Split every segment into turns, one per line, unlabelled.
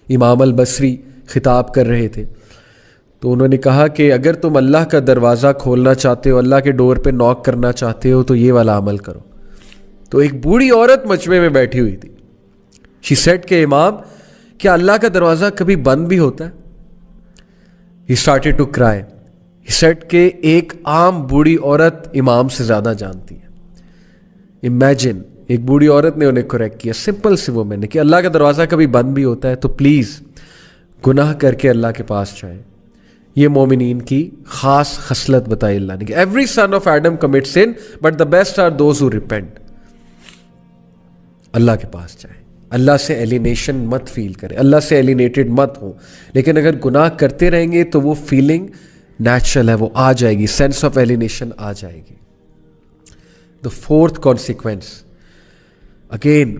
امام البصری خطاب کر رہے تھے، تو انہوں نے کہا کہ اگر تم اللہ کا دروازہ کھولنا چاہتے ہو، اللہ کے ڈور پہ نوک کرنا چاہتے ہو، تو یہ والا عمل کرو. تو ایک بوڑھی عورت مجمع میں بیٹھی ہوئی تھی. شی سیڈ کہ امام، کیا اللہ کا دروازہ کبھی بند بھی ہوتا ہے؟ He started to cry. He said کہ ایک عام بوڑھی عورت امام سے زیادہ جانتی ہے. امیجن، ایک بوڑھی عورت نے انہیں کریکٹ کیا، سمپل سی وہ میں نے کہ اللہ کا دروازہ کبھی بند بھی ہوتا ہے، تو پلیز گناہ کر کے اللہ کے پاس جائیں. یہ مومنین کی خاص خصلت بتائی اللہ نے کہ every son of Adam commit sin but the best are those who repent. اللہ کے پاس جائیں، اللہ سے ایلینیشن مت فیل کریں، اللہ سے ایلینیٹڈ مت ہوں. لیکن اگر گناہ کرتے رہیں گے تو وہ فیلنگ نیچرل ہے، وہ آ جائے گی، سینس آف ایلینیشن آ جائے گی. The fourth consequence, again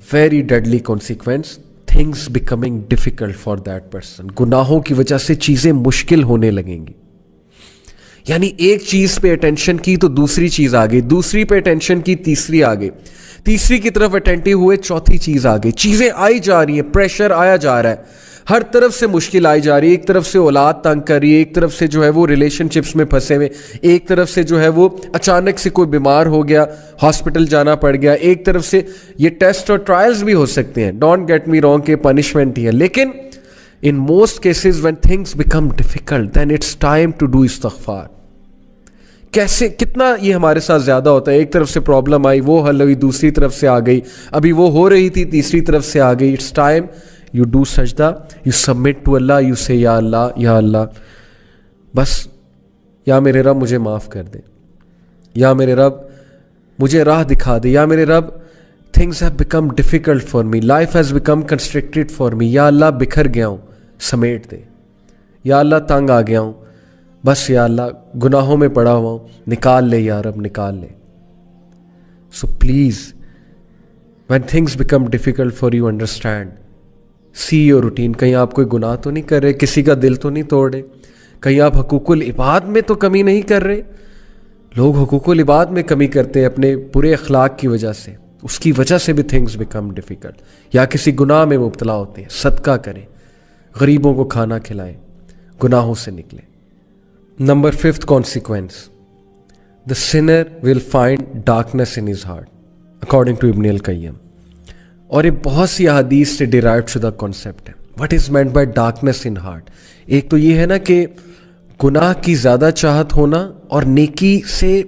very deadly consequence, things becoming difficult for that person. گناہوں کی وجہ سے چیزیں مشکل ہونے لگیں گی. یعنی ایک چیز پہ اٹینشن کی تو دوسری چیز آ گئی، دوسری پہ اٹینشن کی تیسری آ گئی، تیسری کی طرف اٹینٹیو ہوئے چوتھی چیز آ گئی. چیزیں آئی جا رہی ہیں، پریشر آیا جا رہا ہے، ہر طرف سے مشکل آئی جا رہی ہے. ایک طرف سے اولاد تنگ کر رہی ہے، ایک طرف سے جو ہے وہ ریلیشن شپس میں پھنسے ہوئے، ایک طرف سے جو ہے وہ اچانک سے کوئی بیمار ہو گیا، ہاسپٹل جانا پڑ گیا، ایک طرف سے یہ ٹیسٹ اور ٹرائلز بھی ہو سکتے ہیں، ڈونٹ گیٹ می رانگ کہ پنشمنٹ ہی ہے. لیکن in most cases when things become difficult then it's time to do استغفار. کیسے کتنا یہ ہمارے ساتھ زیادہ ہوتا ہے، ایک طرف سے پرابلم آئی، وہ حل ہوئی، دوسری طرف سے آ گئی، ابھی وہ ہو رہی تھی، تیسری طرف سے آ گئی. اٹس ٹائم یو ڈو سجدہ، you submit to Allah, you say یا اللہ، یا اللہ بس، یا میرے رب مجھے معاف کر دے، یا میرے رب مجھے راہ دکھا دے، یا میرے رب things have become difficult for me, life has become constructed for me, یا اللہ بکھر گیا ہوں سمیٹ دے، یا اللہ تنگ آ گیا ہوں بس، یا اللہ گناہوں میں پڑا ہوا ہوں نکال لے، یا رب نکال لے. So please when things become difficult for you understand, see your routine. کہیں آپ کوئی گناہ تو نہیں کر رہے، کسی کا دل تو نہیں توڑ رہے، کہیں آپ حقوق العباد میں تو کمی نہیں کر رہے. لوگ حقوق العباد میں کمی کرتے ہیں اپنے برے اخلاق کی وجہ سے، اس کی وجہ سے بھی تھنگس بیکم ڈیفیکلٹ. یا کسی گناہ میں مبتلا ہوتے ہیں، صدقہ کریں، غریبوں کو کھانا کھلائیں، گناہوں سے نکلیں. Number 5th consequence, the sinner will find darkness in his heart, according to Ibn al-Qayyim. اور یہ بہت سی احادیث سے ڈیرائیوڈ شدہ کانسیپٹ ہے. What is meant by darkness in heart؟ ایک تو یہ ہے نا کہ گناہ کی زیادہ چاہت ہونا اور نیکی سے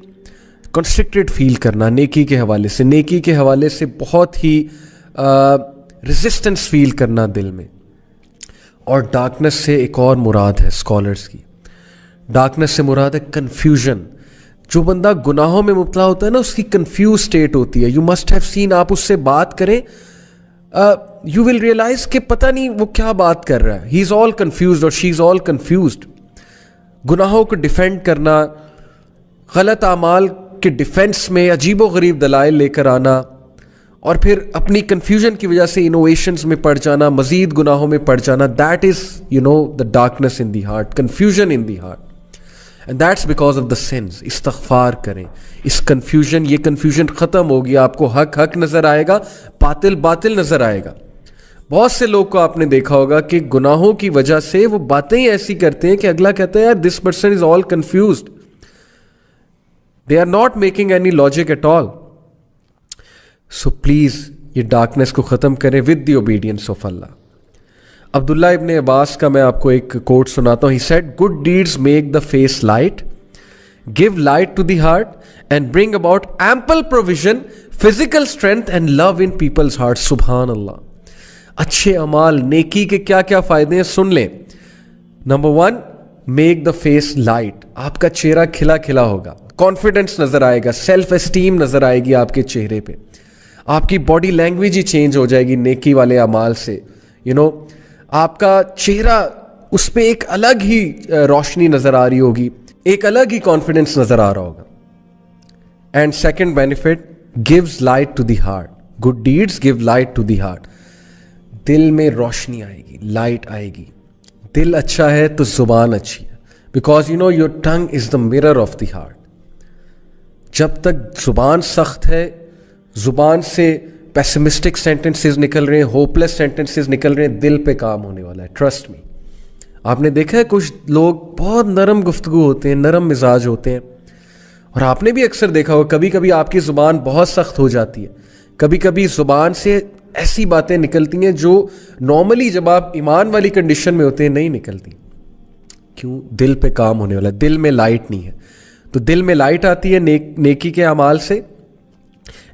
کنسٹرکٹڈ فیل کرنا، نیکی کے حوالے سے، نیکی کے حوالے سے بہت ہی ریزسٹنس فیل کرنا دل میں. اور ڈارکنس سے ایک اور مراد ہے اسکالرس کی، ڈارکنس سے مراد ہے کنفیوژن. جو بندہ گناہوں میں مبتلا ہوتا ہے نا، اس کی کنفیوز اسٹیٹ ہوتی ہے. یو مسٹ ہیو سین، آپ اس سے بات کریں، یو ول ریئلائز کہ پتہ نہیں وہ کیا بات کر رہا ہے. ہی از آل کنفیوزڈ اور شی از آل کنفیوزڈ. گناہوں کو ڈیفینڈ کرنا، غلط اعمال کے ڈیفینس میں عجیب و غریب دلائل لے کر آنا، اور پھر اپنی کنفیوژن کی وجہ سے انوویشنز میں پڑ جانا، مزید گناہوں میں پڑ جانا. That is the darkness in the heart, confusion in the heart. And that's because of the sins. استغفار کریں. اس کنفیوژن، یہ کنفیوژن ختم ہوگی. آپ کو حق حق نظر آئے گا، باطل باطل نظر آئے گا. بہت سے لوگ کو آپ نے دیکھا ہوگا کہ گناہوں کی وجہ سے وہ باتیں ہی ایسی کرتے ہیں کہ اگلا کہتا ہے یار this person is all confused, they are not making any logic at all. So please یہ ڈارکنیس کو ختم کریں with the obedience of Allah. Abdullah ibn Abbas کا میں آپ کو ایک کوٹ سناتا ہوں. He said good deeds make the face light, give light to the heart and bring about ample provision, physical strength and love in people's heart. سبحان اللہ. اچھے اعمال، نیکی کے کیا کیا فائدے ہیں سن لیں. Number 1، make the face light. آپ کا چہرہ کھلا کھلا ہوگا، کانفیڈنس نظر آئے گا، سیلف اسٹیم نظر آئے گی آپ کے چہرے پہ. آپ کی باڈی لینگویج ہی چینج ہو جائے گی نیکی والے اعمال سے. آپ کا چہرہ، اس پہ ایک الگ ہی روشنی نظر آ رہی ہوگی، ایک الگ ہی کانفیڈنس نظر آ رہا ہوگا. And second benefit, gives light to the heart. Good deeds give light to the heart. دل میں روشنی آئے گی، لائٹ آئے گی. دل اچھا ہے تو زبان اچھی ہے. Because your tongue is the mirror of the heart. جب تک زبان سخت ہے، زبان سے پیسمسٹک سینٹنسز نکل رہے ہیں, ہوپلیس سینٹنسز نکل رہے ہیں, دل پہ کام ہونے والا ہے, ٹرسٹ می. آپ نے دیکھا ہے کچھ لوگ بہت نرم گفتگو ہوتے ہیں, نرم مزاج ہوتے ہیں, اور آپ نے بھی اکثر دیکھا ہوگا کبھی کبھی آپ کی زبان بہت سخت ہو جاتی ہے, کبھی کبھی زبان سے ایسی باتیں نکلتی ہیں جو نارملی جب آپ ایمان والی کنڈیشن میں ہوتے ہیں نہیں نکلتی. کیوں؟ دل پہ کام ہونے والا ہے, دل میں لائٹ نہیں ہے. تو دل میں لائٹ آتی ہے نیکی کے اعمال سے.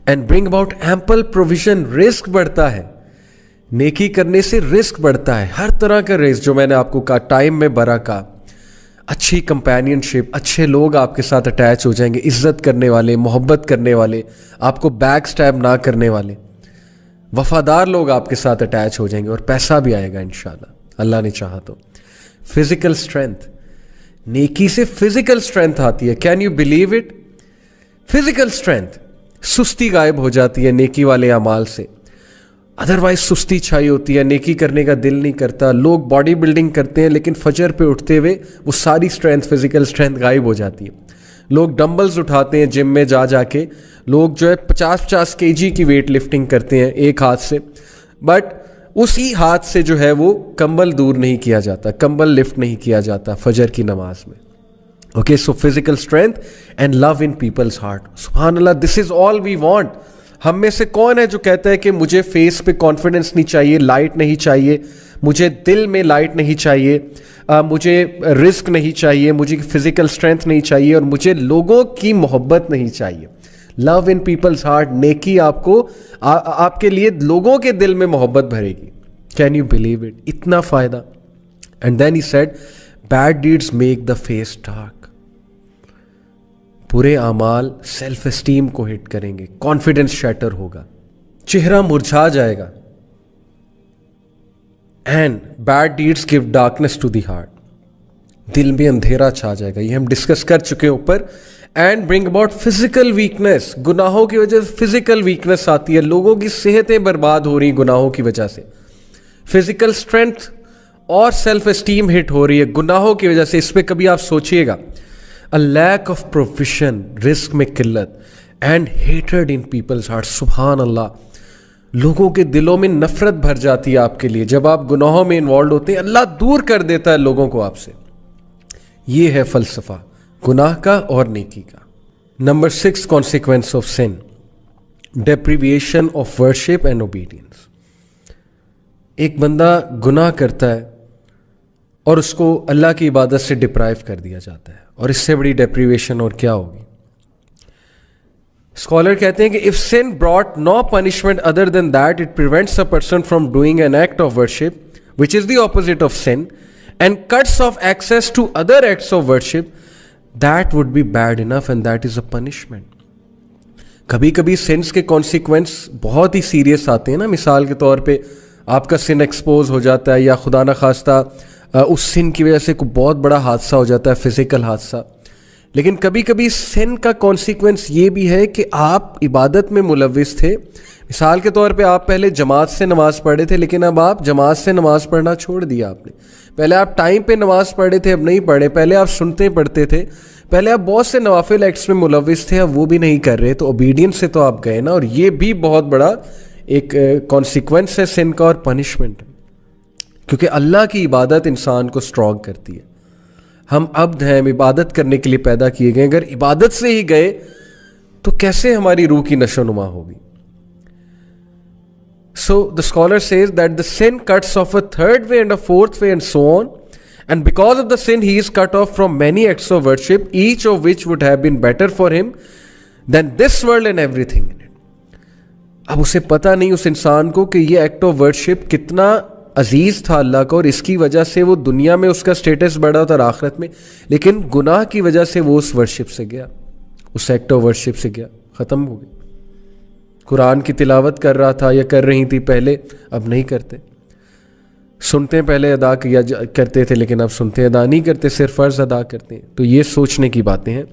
And bring about ample provision, رزق بڑھتا ہے. نیکی کرنے سے رزق بڑھتا ہے, ہر طرح کا رزق, جو میں نے آپ کو کہا, ٹائم میں برکت, اچھی کمپینین شپ, اچھے لوگ آپ کے ساتھ اٹیچ ہو جائیں گے, عزت کرنے والے, محبت کرنے والے, آپ کو بیک سٹیپ نہ کرنے والے, وفادار لوگ آپ کے ساتھ اٹیچ ہو جائیں گے, اور پیسہ بھی آئے گا انشاءاللہ, اللہ نے چاہا تو. فزیکل اسٹرینتھ, نیکی سے فزیکل اسٹرینتھ آتی ہے. Can you believe it? Physical strength, سستی غائب ہو جاتی ہے نیکی والے اعمال سے. ادروائز سستی چھائی ہوتی ہے, نیکی کرنے کا دل نہیں کرتا. لوگ باڈی بلڈنگ کرتے ہیں لیکن فجر پہ اٹھتے ہوئے وہ ساری اسٹرینتھ, فزیکل اسٹرینتھ غائب ہو جاتی ہے. لوگ ڈمبلز اٹھاتے ہیں جم میں جا کے, لوگ جو ہے 50 kg کی ویٹ لفٹنگ کرتے ہیں ایک ہاتھ سے, بٹ اسی ہاتھ سے جو ہے وہ کمبل دور نہیں کیا جاتا, کمبل لفٹ نہیں کیا جاتا فجر کی نماز میں. Okay, so physical strength and love in people's heart. سبحان اللہ, دس از آل وی وانٹ. ہم میں سے کون ہے جو کہتا ہے کہ مجھے فیس پہ کانفیڈنس نہیں چاہیے, لائٹ نہیں چاہیے, مجھے دل میں لائٹ نہیں چاہیے, مجھے رزق نہیں چاہیے, مجھے فزیکل اسٹرینتھ نہیں چاہیے, اور مجھے لوگوں کی محبت نہیں چاہیے. لو ان پیپلز ہارٹ, نیکی آپ کو آپ کے لیے لوگوں کے دل میں محبت بھرے گی. Can you believe it? اتنا فائدہ. And then he said bad deeds make the face dark. برے اعمال سیلف اسٹیم کو ہٹ کریں گے, کانفیڈنس شیٹر ہوگا, چہرہ مرجھا جائے گا. And bad deeds give darkness to the heart, دل میں اندھیرا چھا جائے گا. یہ ہم ڈسکس کر چکے ہیں اوپر. And bring about physical weakness, گناہوں کی وجہ سے فزیکل ویکنیس آتی ہے, لوگوں کی صحتیں برباد ہو رہی ہیں گناہوں کی وجہ سے. فزیکل اسٹرینتھ اور سیلف اسٹیم ہٹ ہو رہی ہے گناہوں کی وجہ سے. اس پہ کبھی آپ سوچئے گا. A lack of provision, رزق میں قلت, and hatred in people's hearts. سبحان اللہ, لوگوں کے دلوں میں نفرت بھر جاتی ہے آپ کے لیے جب آپ گناہوں میں انوالوڈ ہوتے ہیں. اللہ دور کر دیتا ہے لوگوں کو آپ سے. یہ ہے فلسفہ گناہ کا اور نیکی کا. Number 6, consequence of sin, deprivation of worship and obedience. ایک بندہ گناہ کرتا ہے اور اس کو اللہ کی عبادت سے ڈپرائیو کر دیا جاتا ہے, اور اس سے بڑی ڈیپریویشن اور کیا ہوگی. اسکالر کہتے ہیں کہ if sin brought no punishment other than that, it prevents a person from doing an act of worship which is the opposite of sin and cuts off access to other acts of worship, that would be bad enough and that is a punishment. کبھی کبھی since کے consequence بہت ہی serious آتے ہیں نا. مثال کے طور پہ آپ کا سن ایکسپوز ہو جاتا ہے, یا خدا نخواستہ اس سن کی وجہ سے کوئی بہت بڑا حادثہ ہو جاتا ہے, فزیکل حادثہ. لیکن کبھی کبھی سن کا کانسیکوینس یہ بھی ہے کہ آپ عبادت میں ملوث تھے. مثال کے طور پہ آپ پہلے جماعت سے نماز پڑھے تھے, لیکن اب آپ جماعت سے نماز پڑھنا چھوڑ دیا آپ نے. پہلے آپ ٹائم پہ نماز پڑھے تھے, اب نہیں پڑھے. پہلے آپ سنتے پڑھتے تھے, پہلے آپ بہت سے نوافل ایکٹس میں ملوث تھے, اب وہ بھی نہیں کر رہے. تو اوبیڈینس سے تو آپ گئے نا, اور یہ بھی بہت بڑا ایک کانسیکوینس ہے سن کا اور پنشمنٹ, کیونکہ اللہ کی عبادت انسان کو اسٹرانگ کرتی ہے. ہم عبد ہیں, ہم عبادت کرنے کے لیے پیدا کیے گئے. اگر عبادت سے ہی گئے تو کیسے ہماری روح کی نشو نما ہوگی. So the scholar says that the sin cuts off a third way and a fourth way and so on, and because of the sin he is cut off from many acts of worship, each of which would have been better for him than this world and everything in it. اب اسے پتہ نہیں اس انسان کو کہ یہ act of worship کتنا عزیز تھا اللہ کو, اور اس کی وجہ سے وہ دنیا میں اس کا سٹیٹس بڑھا ہوتا اور آخرت میں, لیکن گناہ کی وجہ سے وہ اس ورشپ سے گیا, اس ایکٹ آف ورشپ سے گیا, ختم ہو گئی. قرآن کی تلاوت کر رہا تھا یا کر رہی تھی پہلے, اب نہیں کرتے. سنتے پہلے ادا کیا کرتے تھے, لیکن اب سنتے ادا نہیں کرتے, صرف فرض ادا کرتے ہیں. تو یہ سوچنے کی باتیں ہیں.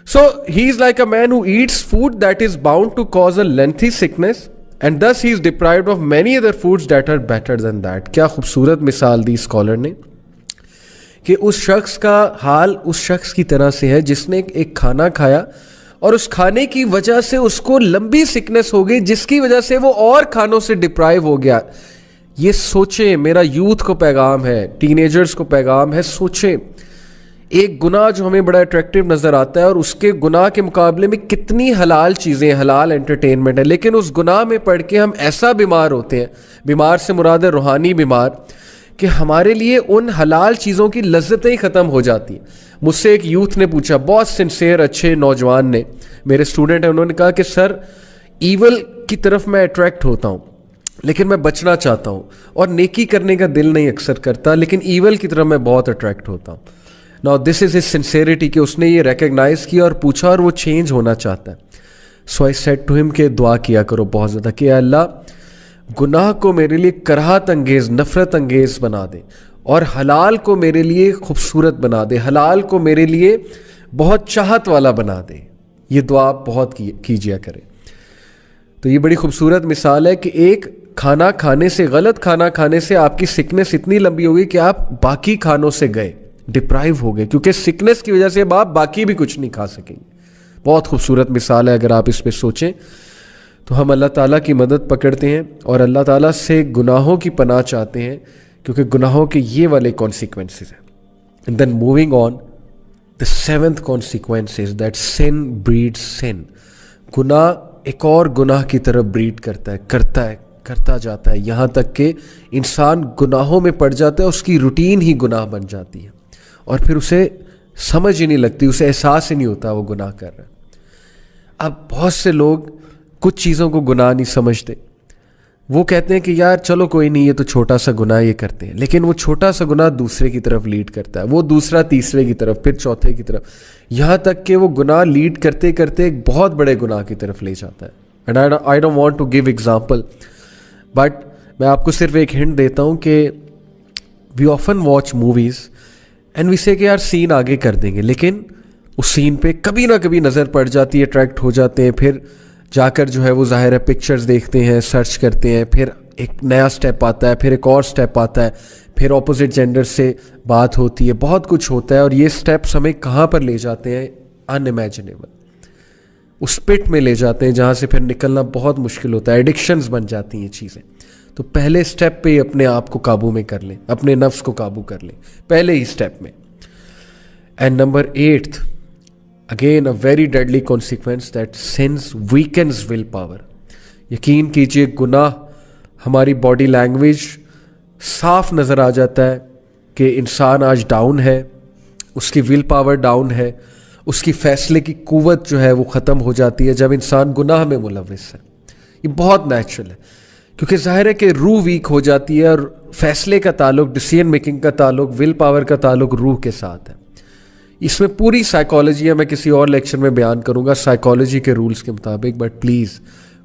So he is like a man who eats food that is bound to cause a lengthy sickness, and thus he is deprived of many other foods that are better than that. کیا خوبصورت مثال دی scholar نے کہ اس شخص کا حال اس شخص کی طرح سے ہے جس نے ایک کھانا کھایا اور اس کھانے کی وجہ سے اس کو لمبی سکنس ہو گئی جس کی وجہ سے وہ اور کھانوں سے ڈپرائیو ہو گیا. یہ سوچیں, میرا یوتھ کو پیغام ہے, ٹین ایجرز کو پیغام ہے, سوچیں ایک گناہ جو ہمیں بڑا اٹریکٹیو نظر آتا ہے اور اس کے گناہ کے مقابلے میں کتنی حلال چیزیں, حلال انٹرٹینمنٹ ہے, لیکن اس گناہ میں پڑھ کے ہم ایسا بیمار ہوتے ہیں, بیمار سے مراد ہے روحانی بیمار, کہ ہمارے لیے ان حلال چیزوں کی لذتیں ہی ختم ہو جاتی ہیں. مجھ سے ایک یوتھ نے پوچھا, بہت سنسیئر اچھے نوجوان نے, میرے اسٹوڈنٹ ہیں, انہوں نے کہا کہ سر ایول کی طرف میں اٹریکٹ ہوتا ہوں لیکن میں بچنا چاہتا ہوں, اور نیکی کرنے کا دل نہیں اکثر کرتا, لیکن ایول کی طرف میں بہت اٹریکٹ ہوتا ہوں. Now this is his sincerity کہ اس نے یہ ریکگنائز کیا اور پوچھا اور وہ چینج ہونا چاہتا ہے. So I said to him کہ دعا کیا کرو بہت زیادہ کہ اے اللہ گناہ کو میرے لیے کراہت انگیز, نفرت انگیز بنا دے, اور حلال کو میرے لیے خوبصورت بنا دے, حلال کو میرے لیے بہت چاہت والا بنا دے. یہ دعا آپ بہت کیجیا کریں. تو یہ بڑی خوبصورت مثال ہے کہ ایک کھانا کھانے سے, غلط کھانا کھانے سے آپ کی سکنس اتنی لمبی ہوگی کہ آپ باقی کھانوں سے گئے, ڈپرائیو ہو گئے, کیونکہ سکنس کی وجہ سے اب آپ باقی بھی کچھ نہیں کھا سکیں گے. بہت خوبصورت مثال ہے. اگر آپ اس پہ سوچیں تو ہم اللہ تعالیٰ کی مدد پکڑتے ہیں اور اللہ تعالیٰ سے گناہوں کی پناہ چاہتے ہیں, کیونکہ گناہوں کے یہ والے کانسیکوینسز ہیں. And then moving on, the seventh consequence is that sin breed sin. گناہ ایک اور گناہ کی طرف بریڈ کرتا جاتا ہے, یہاں تک کہ انسان گناہوں میں پڑ جاتا ہے, اس کی روٹین ہی گناہ بن جاتی ہے, اور پھر اسے سمجھ ہی نہیں لگتی, اسے احساس ہی نہیں ہوتا وہ گناہ کر رہا ہے. اب بہت سے لوگ کچھ چیزوں کو گناہ نہیں سمجھتے, وہ کہتے ہیں کہ یار چلو کوئی نہیں, یہ تو چھوٹا سا گناہ یہ کرتے ہیں, لیکن وہ چھوٹا سا گناہ دوسرے کی طرف لیڈ کرتا ہے, وہ دوسرا تیسرے کی طرف, پھر چوتھے کی طرف, یہاں تک کہ وہ گناہ لیڈ کرتے کرتے ایک بہت بڑے گناہ کی طرف لے جاتا ہے. And I don't want to give example, but میں آپ کو صرف ایک ہنٹ دیتا ہوں کہ we often watch movies and we say کہ یار سین آگے کر دیں گے, لیکن اس سین پہ کبھی نہ کبھی نظر پڑ جاتی ہے, اٹریکٹ ہو جاتے ہیں, پھر جا کر جو ہے وہ ظاہر ہے پکچرز دیکھتے ہیں, سرچ کرتے ہیں, پھر ایک نیا سٹیپ آتا ہے, پھر ایک اور سٹیپ آتا ہے, پھر اپوزٹ جینڈر سے بات ہوتی ہے, بہت کچھ ہوتا ہے, اور یہ سٹیپس ہمیں کہاں پر لے جاتے ہیں, ان امیجنیبل, اس پٹ میں لے جاتے ہیں جہاں سے پھر نکلنا بہت مشکل ہوتا ہے, ایڈکشنز بن جاتی ہیں چیزیں. تو پہلے سٹیپ پہ ہی اپنے آپ کو قابو میں کر لیں, اپنے نفس کو قابو کر لیں پہلے ہی سٹیپ میں. And number 8th, again a very deadly consequence, that sins weakens will power. یقین کیجئے گناہ ہماری باڈی لینگویج صاف نظر آ جاتا ہے کہ انسان آج ڈاؤن ہے, اس کی ول پاور ڈاؤن ہے, اس کی فیصلے کی قوت جو ہے وہ ختم ہو جاتی ہے جب انسان گناہ میں ملوث ہے. یہ بہت نیچرل ہے, کیونکہ ظاہر ہے کہ روح ویک ہو جاتی ہے, اور فیصلے کا تعلق, ڈیسیژن میکنگ کا تعلق, ول پاور کا تعلق روح کے ساتھ ہے. اس میں پوری سائیکالوجی ہے, میں کسی اور لیکچر میں بیان کروں گا سائیکالوجی کے رولز کے مطابق, بٹ پلیز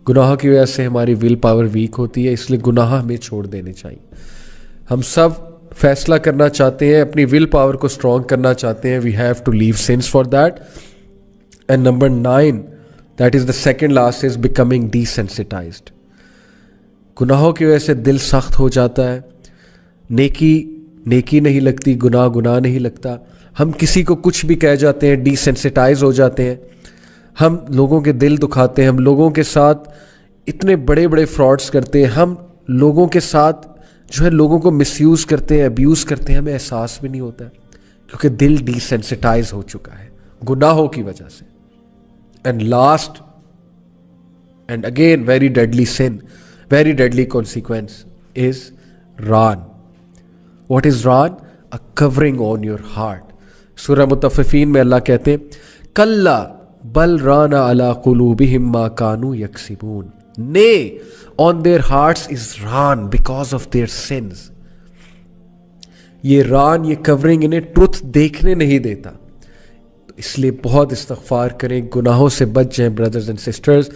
گناہ کی وجہ سے ہماری ول پاور ویک ہوتی ہے, اس لیے گناہ ہمیں چھوڑ دینے چاہیے. ہم سب فیصلہ کرنا چاہتے ہیں, اپنی ول پاور کو اسٹرانگ کرنا چاہتے ہیں, we have to leave sins for that. And number 9, that is the second last, is becoming desensitized. گناہوں کی وجہ سے دل سخت ہو جاتا ہے, نیکی نہیں لگتی, گناہ نہیں لگتا, ہم کسی کو کچھ بھی کہہ جاتے ہیں, ڈی سینسٹائز ہو جاتے ہیں, ہم لوگوں کے دل دکھاتے ہیں, ہم لوگوں کے ساتھ اتنے بڑے فراڈز کرتے ہیں, ہم لوگوں کے ساتھ جو ہے لوگوں کو مس یوز کرتے ہیں, ابیوز کرتے ہیں, ہمیں احساس بھی نہیں ہوتا ہے, کیونکہ دل ڈی سینسٹائز ہو چکا ہے گناہوں کی وجہ سے. And last and again very deadly sin, very deadly consequence is ران. واٹ از ران؟ A covering on your heart. سورہ مطففین میں اللہ کہتے ہیں کلا بل ران علی قلوبہم ما کانوا یکسبون. Nay, on their hearts is raan because of their sins. یہ ران, یہ کورنگ انہیں ٹروتھ دیکھنے نہیں دیتا. اس لیے بہت استغفار کریں, گناہوں سے بچ جائیں بردرز اینڈ سسٹرز,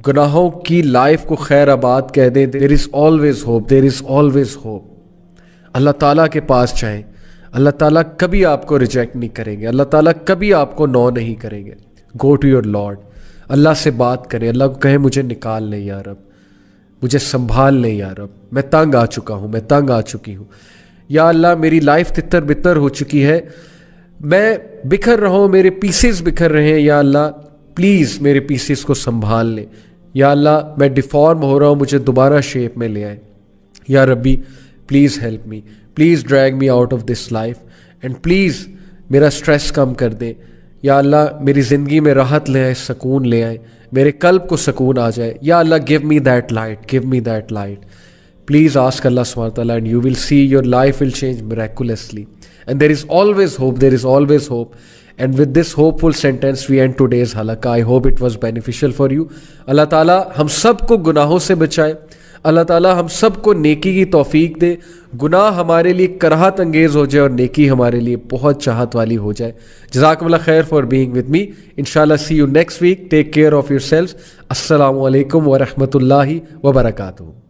گناہوں کی لائف کو خیر آباد کہہ دیں. There is always hope, there is always hope. اللہ تعالیٰ کے پاس جائیں, اللہ تعالیٰ کبھی آپ کو ریجیکٹ نہیں کریں گے, اللہ تعالیٰ کبھی آپ کو نو نہیں کریں گے. Go to your Lord, اللہ سے بات کریں, اللہ کو کہیں مجھے نکال لے یا رب, مجھے سنبھال لے یا رب, میں تنگ آ چکا ہوں, میں تنگ آ چکی ہوں, یا اللہ میری لائف تتر بتر ہو چکی ہے, میں بکھر رہا ہوں, میرے پیسز بکھر رہے ہیں, یا اللہ پلیز میرے پیسز کو سنبھال لیں. یا اللہ میں ڈیفارم ہو رہا ہوں, مجھے دوبارہ شیپ میں لے آئیں. یا ربی please help me, please drag me out of this life, and please میرا اسٹریس کم کر دیں. یا اللہ میری زندگی میں راحت لے آئیں, سکون لے آئیں, میرے قلب کو سکون آ جائے. یا اللہ give me that light, give me that light. Please ask Allah subhanahu wa ta'ala and you will see your life will change miraculously. And there is always hope, there is always hope. And with this hopeful sentence we end today's halaqah. I hope it was beneficial for you. Allah ta'ala ہم سب کو گناہوں سے بچائے. اللہ تعالیٰ ہم سب کو نیکی کی توفیق دے. گناہ ہمارے لیے کراہت انگیز ہو جائے اور نیکی ہمارے لیے بہت چاہت والی ہو جائے. جزاکم اللہ خیر فار بینگ ود می. انشاءاللہ see you next week. Take care of yourselves. السلام علیکم ورحمۃ اللہ وبرکاتہ.